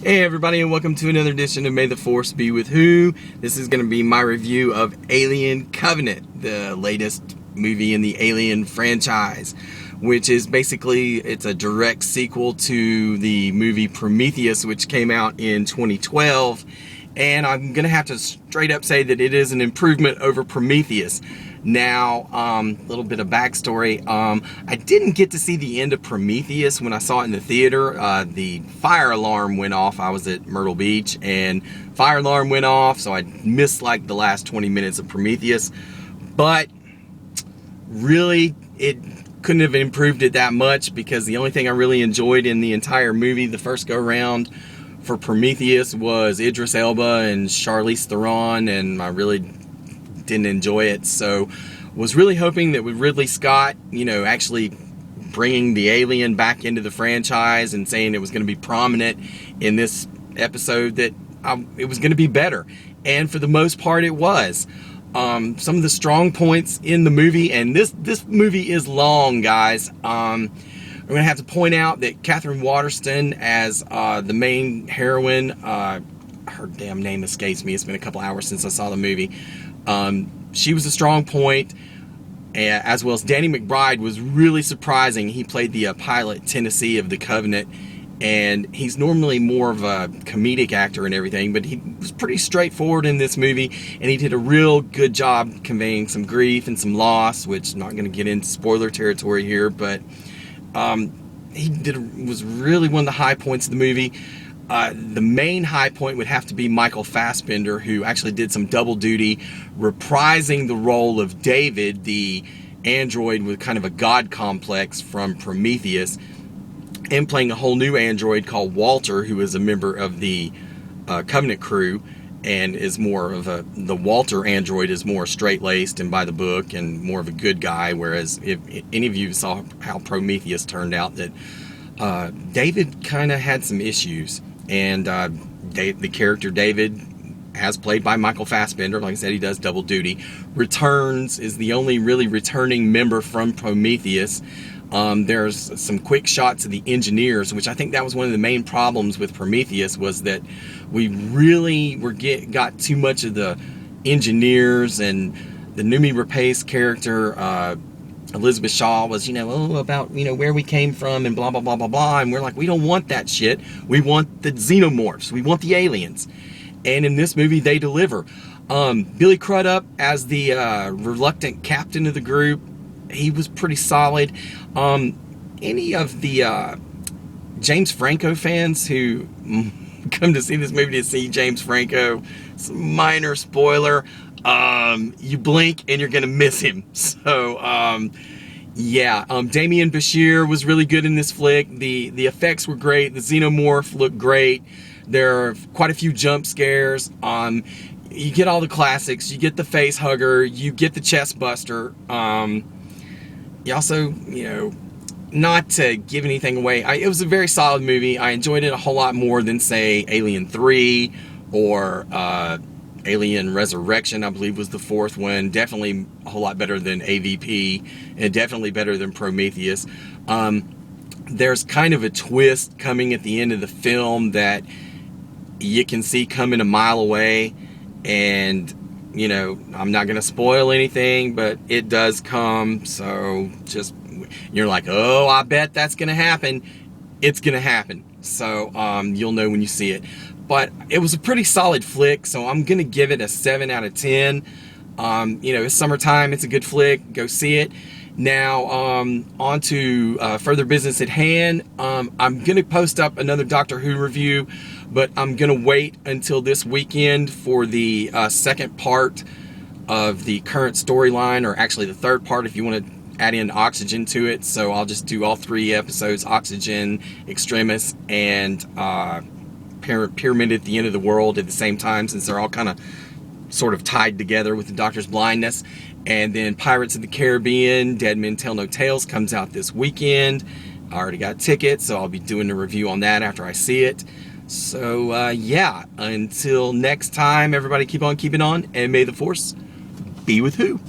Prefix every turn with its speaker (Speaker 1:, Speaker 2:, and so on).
Speaker 1: Hey everybody, and welcome to another edition of May the Force Be With Who. This is going to be my review of Alien Covenant, the latest movie in the Alien franchise, which is basically, it's a direct sequel to the movie Prometheus, which came out in 2012. And I'm going to have to straight up say that it is an improvement over Prometheus. Now, a little bit of backstory. I didn't get to see the end of Prometheus when I saw it in the theater. The fire alarm went off. I was at Myrtle Beach and fire alarm went off, so I missed like the last 20 minutes of Prometheus. But really, it couldn't have improved it that much, because the only thing I really enjoyed in the entire movie, the first go round for Prometheus, was Idris Elba and Charlize Theron, and I really didn't enjoy it. So was really hoping that with Ridley Scott, actually bringing the alien back into the franchise and saying it was going to be prominent in this episode, that it was going to be better. And for the most part it was. Some of the strong points in the movie, and this movie is long, guys. I'm going to have to point out that Catherine Waterston as the main heroine, her damn name escapes me. It's been a couple hours since I saw the movie. She was a strong point, as well as Danny McBride was really surprising. He played the pilot Tennessee of the Covenant, and he's normally more of a comedic actor and everything, but he was pretty straightforward in this movie, and he did a real good job conveying some grief and some loss, which I'm not going to get into spoiler territory here, but was really one of the high points of the movie. The main high point would have to be Michael Fassbender, who actually did some double duty, reprising the role of David, the android with kind of a god complex from Prometheus, and playing a whole new android called Walter, who is a member of the Covenant crew, and is more of the Walter android is more straight-laced and by the book and more of a good guy, whereas if any of you saw how Prometheus turned out, that David kind of had some issues. And the character David, as played by Michael Fassbender, like I said, he does double duty, is the only really returning member from Prometheus. There's some quick shots of the engineers, which I think that was one of the main problems with Prometheus, was that we really got too much of the engineers, and the Noomi Rapace character, Elizabeth Shaw, was, about, where we came from and blah, blah, blah, blah, blah. And we're like, we don't want that shit. We want the xenomorphs. We want the aliens. And in this movie, they deliver. Billy Crudup as the reluctant captain of the group, he was pretty solid. Any of the James Franco fans who come to see this movie to see James Franco, some minor spoiler, you blink and you're gonna miss him. So Damian Bashir was really good in this flick. The effects were great. The xenomorph looked great. There are quite a few jump scares. You get all the classics. You get the face hugger. You get the chest buster. You also, not to give anything away, it was a very solid movie. I enjoyed it a whole lot more than, say, Alien 3 or Alien Resurrection, I believe, was the fourth one. Definitely a whole lot better than AVP, and definitely better than Prometheus. There's kind of a twist coming at the end of the film that you can see coming a mile away, and I'm not going to spoil anything, but it does come. So just, you're like, oh, I bet that's going to happen. It's going to happen. So you'll know when you see it. But it was a pretty solid flick, so I'm going to give it a 7 out of 10. It's summertime. It's a good flick. Go see it. Now, on to further business at hand. I'm going to post up another Doctor Who review, but I'm going to wait until this weekend for the second part of the current storyline, or actually the third part if you want to add in Oxygen to it. So I'll just do all 3 episodes, Oxygen, Extremis, and Pyramid at the End of the World at the same time, since they're all kind of sort of tied together with the Doctor's blindness. And then Pirates of the Caribbean, Dead Men Tell No Tales comes out this weekend. I already got tickets, so I'll be doing a review on that after I see it. So until next time, everybody, keep on keeping on, and may the Force be with who.